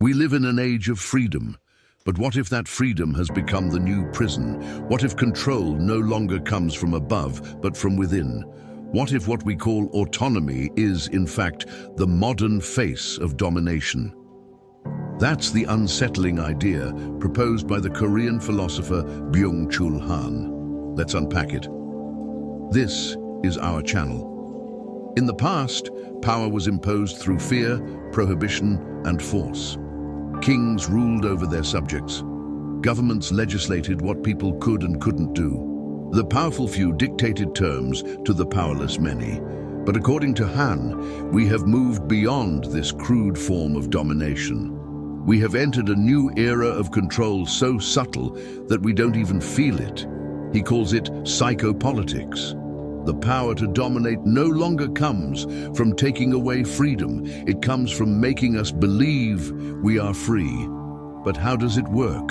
We live in an age of freedom, but what if that freedom has become the new prison? What if control no longer comes from above, but from within? What if what we call autonomy is, in fact, the modern face of domination? That's the unsettling idea proposed by the Korean philosopher Byung-Chul Han. Let's unpack it. This is our channel. In the past, power was imposed through fear, prohibition, and force. Kings ruled over their subjects. Governments legislated what people could and couldn't do. The powerful few dictated terms to the powerless many. But according to Han, we have moved beyond this crude form of domination. We have entered a new era of control so subtle that we don't even feel it. He calls it psychopolitics. The power to dominate no longer comes from taking away freedom. It comes from making us believe we are free. But how does it work?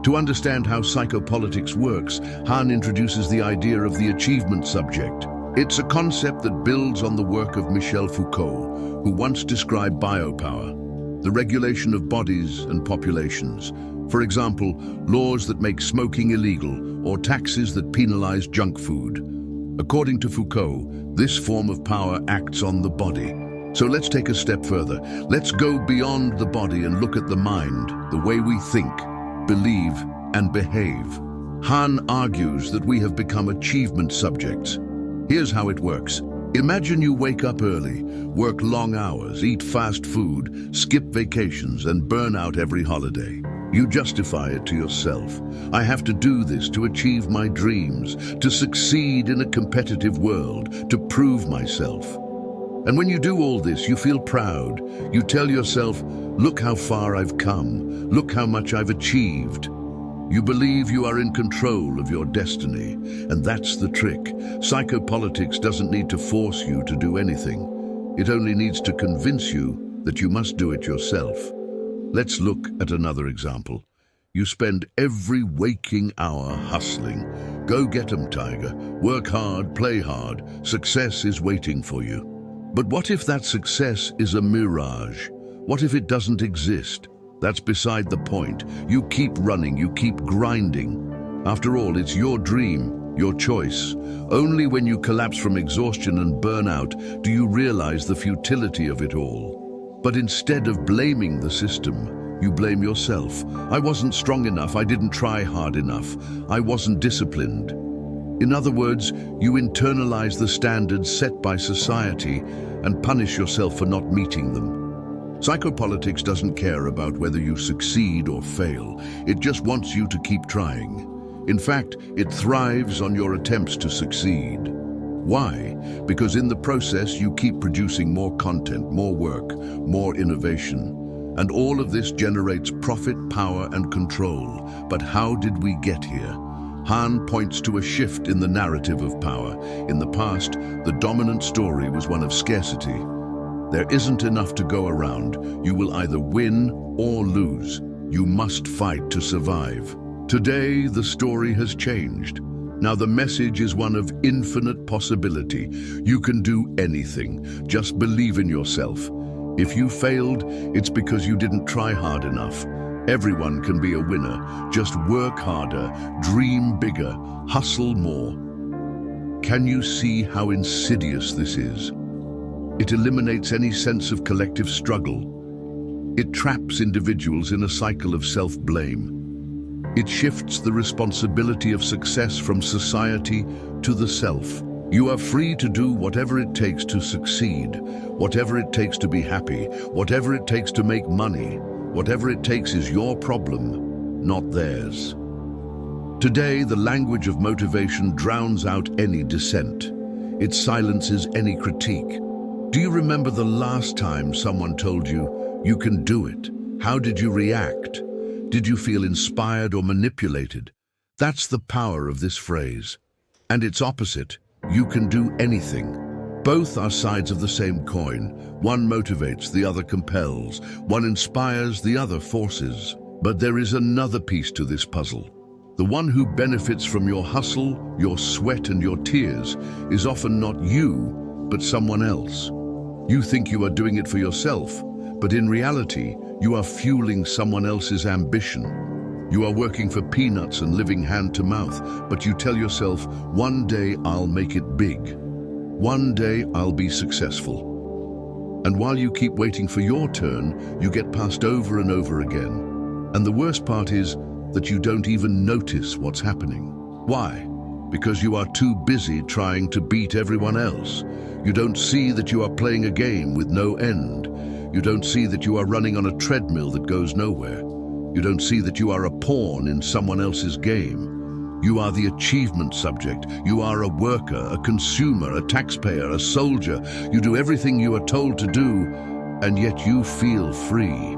To understand how psychopolitics works, Han introduces the idea of the achievement subject. It's a concept that builds on the work of Michel Foucault, who once described biopower, the regulation of bodies and populations. For example, laws that make smoking illegal or taxes that penalize junk food. According to Foucault, this form of power acts on the body. So let's take a step further. Let's go beyond the body and look at the mind, the way we think, believe, and behave. Han argues that we have become achievement subjects. Here's how it works. Imagine you wake up early, work long hours, eat fast food, skip vacations, and burn out every holiday. You justify it to yourself. I have to do this to achieve my dreams, to succeed in a competitive world, to prove myself. And when you do all this, you feel proud. You tell yourself, look how far I've come, look how much I've achieved. You believe you are in control of your destiny, and that's the trick. Psychopolitics doesn't need to force you to do anything. It only needs to convince you that you must do it yourself. Let's look at another example. You spend every waking hour hustling. Go get 'em, tiger. Work hard, play hard. Success is waiting for you. But what if that success is a mirage? What if it doesn't exist? That's beside the point. You keep running, you keep grinding. After all, it's your dream, your choice. Only when you collapse from exhaustion and burnout do you realize the futility of it all. But instead of blaming the system, you blame yourself. I wasn't strong enough, I didn't try hard enough, I wasn't disciplined. In other words, you internalize the standards set by society and punish yourself for not meeting them. Psychopolitics doesn't care about whether you succeed or fail. It just wants you to keep trying. In fact, it thrives on your attempts to succeed. Why? Because in the process, you keep producing more content, more work, more innovation. And all of this generates profit, power, and control. But how did we get here? Han points to a shift in the narrative of power. In the past, the dominant story was one of scarcity. There isn't enough to go around. You will either win or lose. You must fight to survive. Today, the story has changed. Now the message is one of infinite possibility. You can do anything. Just believe in yourself. If you failed, it's because you didn't try hard enough. Everyone can be a winner. Just work harder, dream bigger, hustle more. Can you see how insidious this is? It eliminates any sense of collective struggle. It traps individuals in a cycle of self-blame. It shifts the responsibility of success from society to the self. You are free to do whatever it takes to succeed, whatever it takes to be happy, whatever it takes to make money. Whatever it takes is your problem, not theirs. Today, the language of motivation drowns out any dissent. It silences any critique. Do you remember the last time someone told you, you can do it? How did you react? Did you feel inspired or manipulated? That's the power of this phrase. And its opposite, you can do anything. Both are sides of the same coin. One motivates, the other compels. One inspires, the other forces. But there is another piece to this puzzle. The one who benefits from your hustle, your sweat, and your tears is often not you, but someone else. You think you are doing it for yourself, but in reality, You are fueling someone else's ambition. You are working for peanuts and living hand to mouth, but you tell yourself, one day I'll make it big. One day I'll be successful. And while you keep waiting for your turn, you get passed over and over again. And the worst part is that you don't even notice what's happening. Why? Because you are too busy trying to beat everyone else. You don't see that you are playing a game with no end. You don't see that you are running on a treadmill that goes nowhere. You don't see that you are a pawn in someone else's game. You are the achievement subject. You are a worker, a consumer, a taxpayer, a soldier. You do everything you are told to do, and yet you feel free.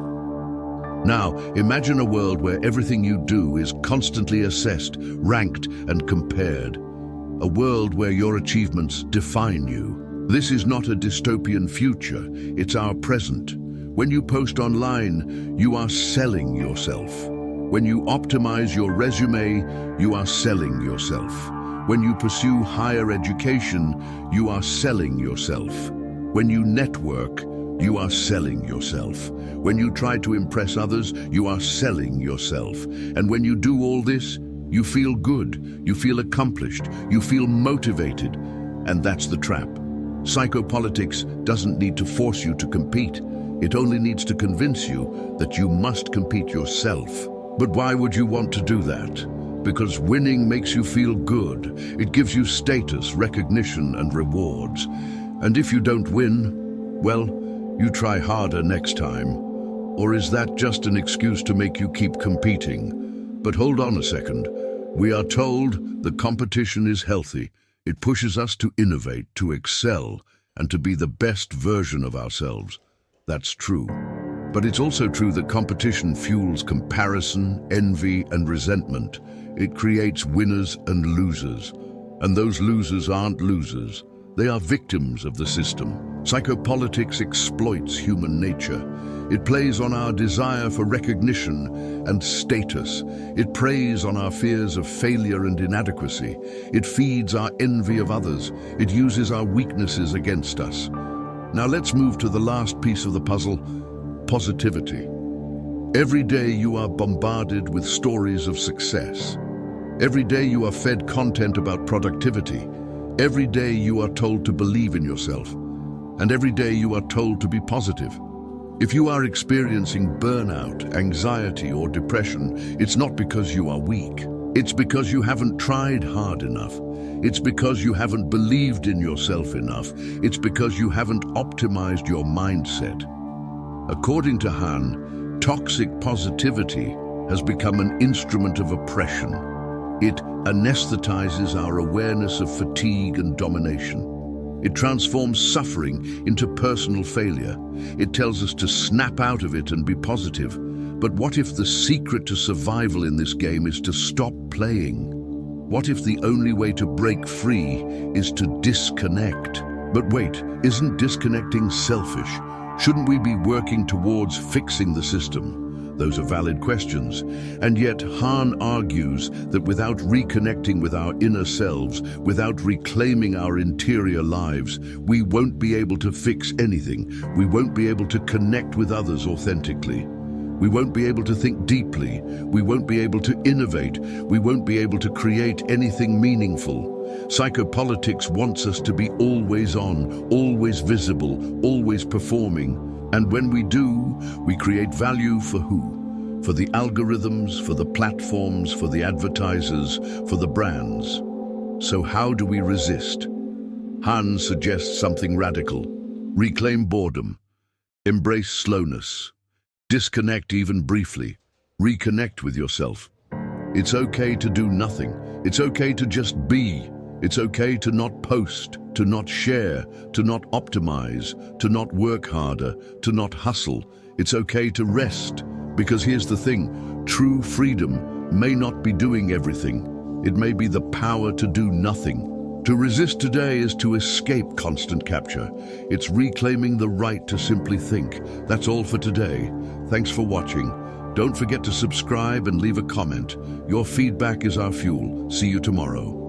Now, imagine a world where everything you do is constantly assessed, ranked, and compared. A world where your achievements define you. This is not a dystopian future, it's our present. When you post online, you are selling yourself. When you optimize your resume, you are selling yourself. When you pursue higher education, you are selling yourself. When you network, you are selling yourself. When you try to impress others, you are selling yourself. And when you do all this, you feel good, you feel accomplished, you feel motivated. And that's the trap. Psychopolitics doesn't need to force you to compete. It only needs to convince you that you must compete yourself. But why would you want to do that? Because winning makes you feel good. It gives you status, recognition, and rewards. And if you don't win, well, you try harder next time. Or is that just an excuse to make you keep competing? But hold on a second. We are told the competition is healthy. It pushes us to innovate, to excel, and to be the best version of ourselves. That's true. But it's also true that competition fuels comparison, envy, and resentment. It creates winners and losers. And those losers aren't losers. They are victims of the system. Psychopolitics exploits human nature. It plays on our desire for recognition and status. It preys on our fears of failure and inadequacy. It feeds our envy of others. It uses our weaknesses against us. Now let's move to the last piece of the puzzle, positivity. Every day you are bombarded with stories of success. Every day you are fed content about productivity. Every day you are told to believe in yourself. And every day you are told to be positive. If you are experiencing burnout, anxiety, or depression, it's not because you are weak. It's because you haven't tried hard enough. It's because you haven't believed in yourself enough. It's because you haven't optimized your mindset. According to Han, toxic positivity has become an instrument of oppression. It anesthetizes our awareness of fatigue and domination. It transforms suffering into personal failure. It tells us to snap out of it and be positive. But what if the secret to survival in this game is to stop playing? What if the only way to break free is to disconnect? But wait, isn't disconnecting selfish? Shouldn't we be working towards fixing the system? Those are valid questions. And yet Han argues that without reconnecting with our inner selves, without reclaiming our interior lives, we won't be able to fix anything. We won't be able to connect with others authentically. We won't be able to think deeply. We won't be able to innovate. We won't be able to create anything meaningful. Psychopolitics wants us to be always on, always visible, always performing. And when we do, we create value for who? For the algorithms, for the platforms, for the advertisers, for the brands. So how do we resist? Han suggests something radical. Reclaim boredom. Embrace slowness. Disconnect even briefly. Reconnect with yourself. It's okay to do nothing. It's okay to just be. It's okay to not post, to not share, to not optimize, to not work harder, to not hustle. It's okay to rest. Because here's the thing, true freedom may not be doing everything. It may be the power to do nothing. To resist today is to escape constant capture. It's reclaiming the right to simply think. That's all for today. Thanks for watching. Don't forget to subscribe and leave a comment. Your feedback is our fuel. See you tomorrow.